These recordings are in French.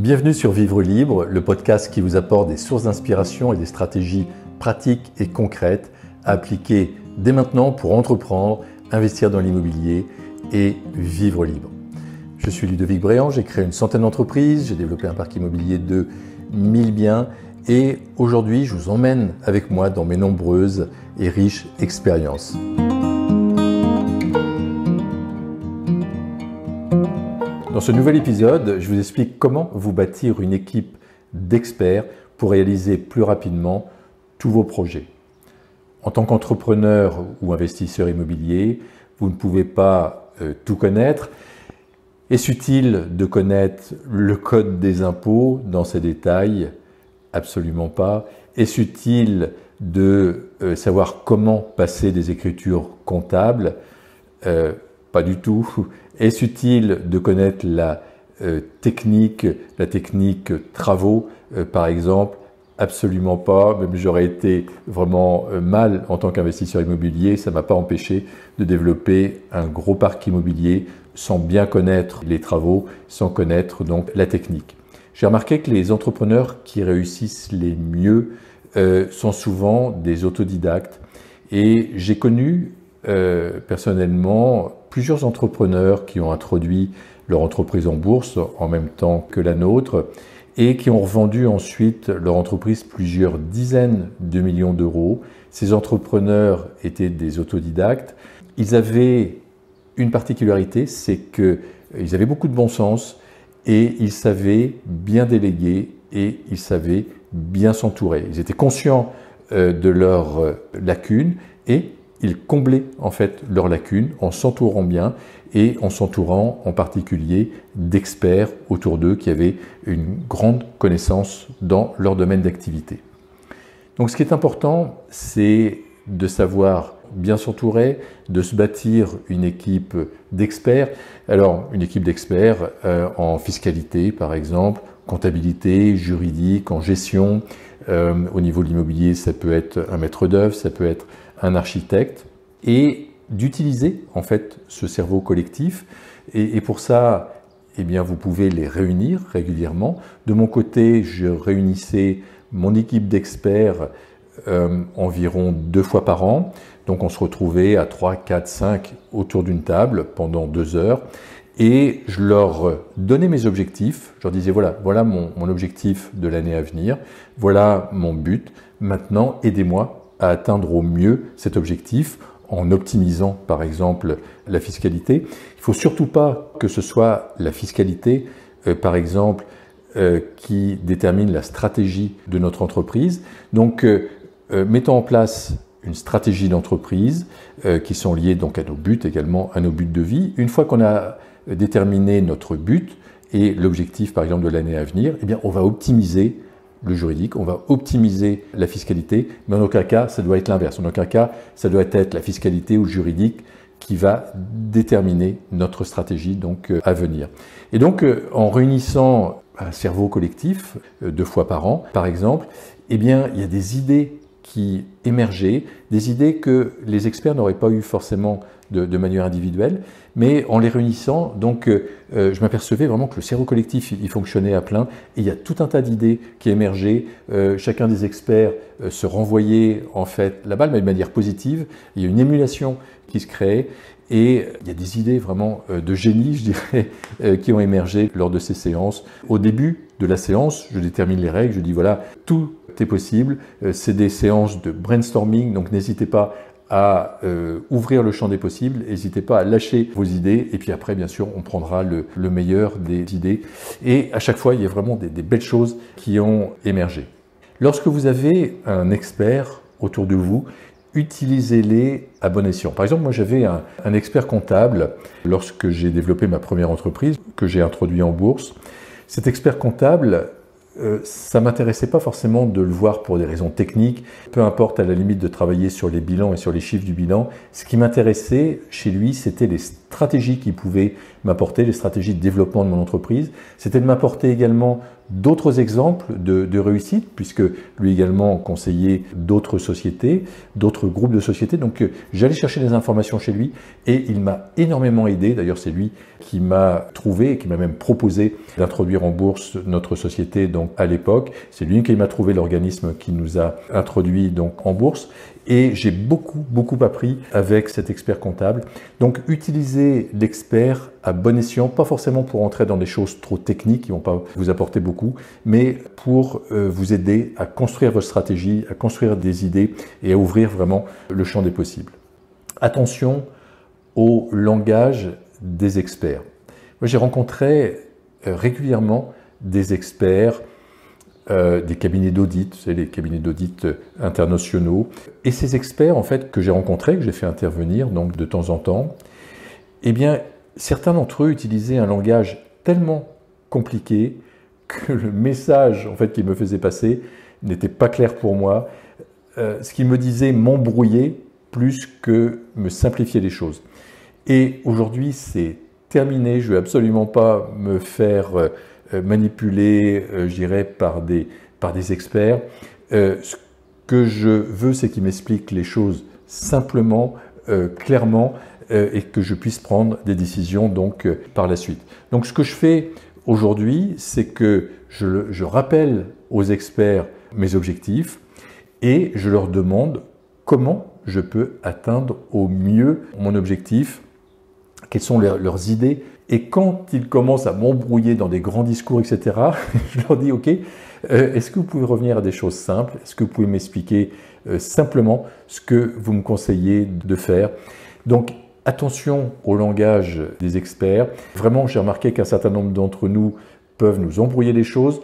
Bienvenue sur Vivre Libre, le podcast qui vous apporte des sources d'inspiration et des stratégies pratiques et concrètes à appliquer dès maintenant pour entreprendre, investir dans l'immobilier et vivre libre. Je suis Ludovic Bréant, j'ai créé une centaine d'entreprises, j'ai développé un parc immobilier de 1000 biens et aujourd'hui je vous emmène avec moi dans mes nombreuses et riches expériences. Dans ce nouvel épisode, je vous explique comment vous bâtir une équipe d'experts pour réaliser plus rapidement tous vos projets. En tant qu'entrepreneur ou investisseur immobilier, vous ne pouvez pas tout connaître. Est-ce utile de connaître le code des impôts dans ses détails? Absolument pas. Est-ce utile de savoir comment passer des écritures comptables? Pas du tout. Est-ce utile de connaître la technique travaux, par exemple? Absolument pas. Même j'aurais été vraiment mal en tant qu'investisseur immobilier. Ça ne m'a pas empêché de développer un gros parc immobilier sans bien connaître les travaux, sans connaître donc la technique. J'ai remarqué que les entrepreneurs qui réussissent les mieux sont souvent des autodidactes. Et j'ai connu personnellement plusieurs entrepreneurs qui ont introduit leur entreprise en bourse en même temps que la nôtre et qui ont revendu ensuite leur entreprise plusieurs dizaines de millions d'euros. Ces entrepreneurs étaient des autodidactes. Ils avaient une particularité, c'est qu'ils avaient beaucoup de bon sens et ils savaient bien déléguer et ils savaient bien s'entourer. Ils étaient conscients de leurs lacunes et ils comblaient en fait leurs lacunes en s'entourant bien et en s'entourant en particulier d'experts autour d'eux qui avaient une grande connaissance dans leur domaine d'activité. Donc ce qui est important, c'est de savoir bien s'entourer, de se bâtir une équipe d'experts. Alors une équipe d'experts en fiscalité par exemple, comptabilité, juridique, en gestion. Au niveau de l'immobilier, ça peut être un maître d'œuvre, ça peut être un architecte, et d'utiliser en fait ce cerveau collectif. Et pour ça, eh bien, vous pouvez les réunir régulièrement. De mon côté, je réunissais mon équipe d'experts environ 2 fois par an. Donc on se retrouvait à 3, 4, 5 autour d'une table pendant 2 heures. Et je leur donnais mes objectifs. Je leur disais voilà mon objectif de l'année à venir. Voilà mon but. Maintenant, aidez-moi à atteindre au mieux cet objectif en optimisant par exemple la fiscalité. Il ne faut surtout pas que ce soit la fiscalité par exemple qui détermine la stratégie de notre entreprise. Donc mettons en place une stratégie d'entreprise qui sont liées donc à nos buts également, à nos buts de vie. Une fois qu'on a déterminé notre but et l'objectif par exemple de l'année à venir, eh bien on va optimiser le juridique, on va optimiser la fiscalité, mais en aucun cas, ça doit être l'inverse. En aucun cas, ça doit être la fiscalité ou le juridique qui va déterminer notre stratégie donc à venir. Et donc, en réunissant un cerveau collectif 2 fois par an, par exemple, eh bien, il y a des idées qui émergeaient, des idées que les experts n'auraient pas eu forcément de manière individuelle, mais en les réunissant, donc je m'apercevais vraiment que le cerveau collectif il fonctionnait à plein et il y a tout un tas d'idées qui émergeaient. Chacun des experts se renvoyait en fait la balle, mais de manière positive. Il y a une émulation qui se créait et il y a des idées vraiment de génie, je dirais, qui ont émergé lors de ces séances. Au début de la séance, je détermine les règles, je dis voilà, tout est possible. C'est des séances de brainstorming, donc n'hésitez pas à ouvrir le champ des possibles, n'hésitez pas à lâcher vos idées et puis après bien sûr on prendra le meilleur des idées et à chaque fois il y a vraiment des belles choses qui ont émergé. Lorsque vous avez un expert autour de vous, utilisez-les à bon escient. Par exemple, moi j'avais un expert comptable lorsque j'ai développé ma première entreprise que j'ai introduit en bourse. Cet expert comptable, ça m'intéressait pas forcément de le voir pour des raisons techniques, peu importe à la limite de travailler sur les bilans et sur les chiffres du bilan. Ce qui m'intéressait chez lui, c'était les stratégies qu'il pouvait m'apporter, les stratégies de développement de mon entreprise. C'était de m'apporter également d'autres exemples de réussite, puisque lui également conseillait d'autres sociétés, d'autres groupes de sociétés. Donc j'allais chercher des informations chez lui et il m'a énormément aidé. D'ailleurs, c'est lui qui m'a trouvé et qui m'a même proposé d'introduire en bourse notre société donc à l'époque. C'est lui qui m'a trouvé l'organisme qui nous a introduit donc en bourse. Et j'ai beaucoup appris avec cet expert comptable. Donc, utilisez l'expert à bon escient, pas forcément pour entrer dans des choses trop techniques qui ne vont pas vous apporter beaucoup, mais pour vous aider à construire votre stratégie, à construire des idées et à ouvrir vraiment le champ des possibles. Attention au langage des experts. Moi, j'ai rencontré régulièrement des experts, des cabinets d'audit, vous savez, les cabinets d'audit internationaux. Et ces experts, en fait, que j'ai rencontrés, que j'ai fait intervenir donc de temps en temps, eh bien, certains d'entre eux utilisaient un langage tellement compliqué que le message, en fait, qu'ils me faisaient passer n'était pas clair pour moi. Ce qu'ils me disaient m'embrouillait plus que me simplifier les choses. Et aujourd'hui, c'est terminé. Je ne vais absolument pas me faire manipuler, je dirais, par des experts. Ce que je veux, c'est qu'ils m'expliquent les choses simplement, clairement, et que je puisse prendre des décisions donc par la suite. Donc ce que je fais aujourd'hui, c'est que je rappelle aux experts mes objectifs et je leur demande comment je peux atteindre au mieux mon objectif, quelles sont leurs idées. Et quand ils commencent à m'embrouiller dans des grands discours, etc., je leur dis « Ok, est-ce que vous pouvez revenir à des choses simples? Est-ce que vous pouvez m'expliquer simplement ce que vous me conseillez de faire ?» Donc, attention au langage des experts. Vraiment, j'ai remarqué qu'un certain nombre d'entre nous peuvent nous embrouiller les choses.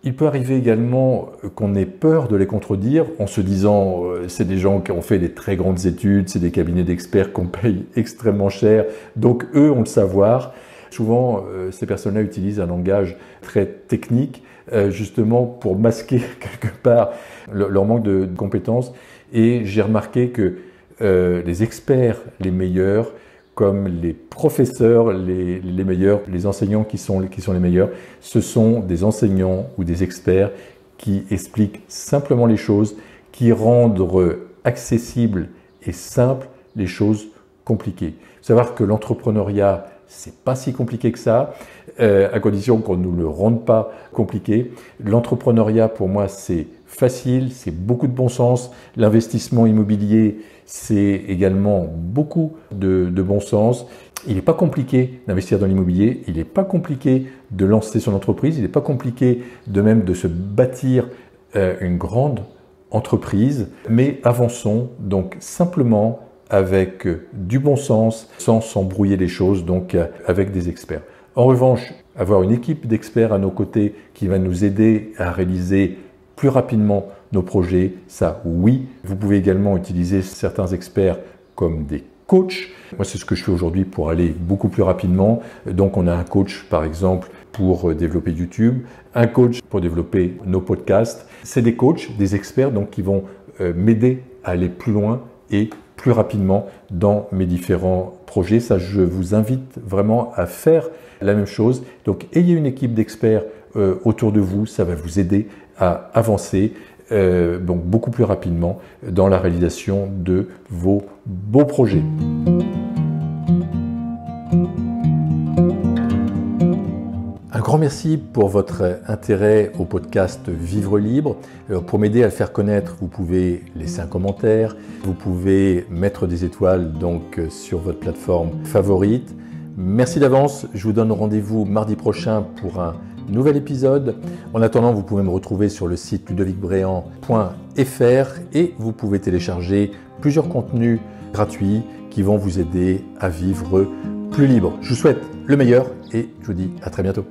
Il peut arriver également qu'on ait peur de les contredire en se disant c'est des gens qui ont fait des très grandes études, c'est des cabinets d'experts qu'on paye extrêmement cher, donc eux ont le savoir. Souvent, ces personnes-là utilisent un langage très technique justement pour masquer quelque part leur manque de compétences. Et j'ai remarqué que les experts les meilleurs, comme les professeurs les meilleurs, les enseignants qui sont les meilleurs, ce sont des enseignants ou des experts qui expliquent simplement les choses, qui rendent accessibles et simples les choses compliquées. Il faut savoir que l'entrepreneuriat, c'est pas si compliqué que ça, à condition qu'on ne nous le rende pas compliqué. L'entrepreneuriat, pour moi, c'est facile, c'est beaucoup de bon sens. L'investissement immobilier, c'est également beaucoup de bon sens. Il n'est pas compliqué d'investir dans l'immobilier, il n'est pas compliqué de lancer son entreprise, il n'est pas compliqué de même de se bâtir une grande entreprise, mais avançons donc simplement avec du bon sens, sans s'embrouiller les choses, donc avec des experts. En revanche, avoir une équipe d'experts à nos côtés qui va nous aider à réaliser plus rapidement nos projets, ça oui. Vous pouvez également utiliser certains experts comme des coachs. Moi, c'est ce que je fais aujourd'hui pour aller beaucoup plus rapidement. Donc, on a un coach, par exemple, pour développer YouTube, un coach pour développer nos podcasts. C'est des coachs, des experts donc, qui vont m'aider à aller plus loin et plus rapidement dans mes différents projets. Ça, je vous invite vraiment à faire la même chose. Donc, ayez une équipe d'experts autour de vous. Ça va vous aider à avancer donc beaucoup plus rapidement dans la réalisation de vos beaux projets. Un grand merci pour votre intérêt au podcast Vivre Libre. Pour m'aider à le faire connaître, vous pouvez laisser un commentaire, vous pouvez mettre des étoiles donc sur votre plateforme favorite. Merci d'avance, je vous donne rendez-vous mardi prochain pour un nouvel épisode. En attendant, vous pouvez me retrouver sur le site ludovicbréant.fr et vous pouvez télécharger plusieurs contenus gratuits qui vont vous aider à vivre plus libre. Je vous souhaite le meilleur et je vous dis à très bientôt.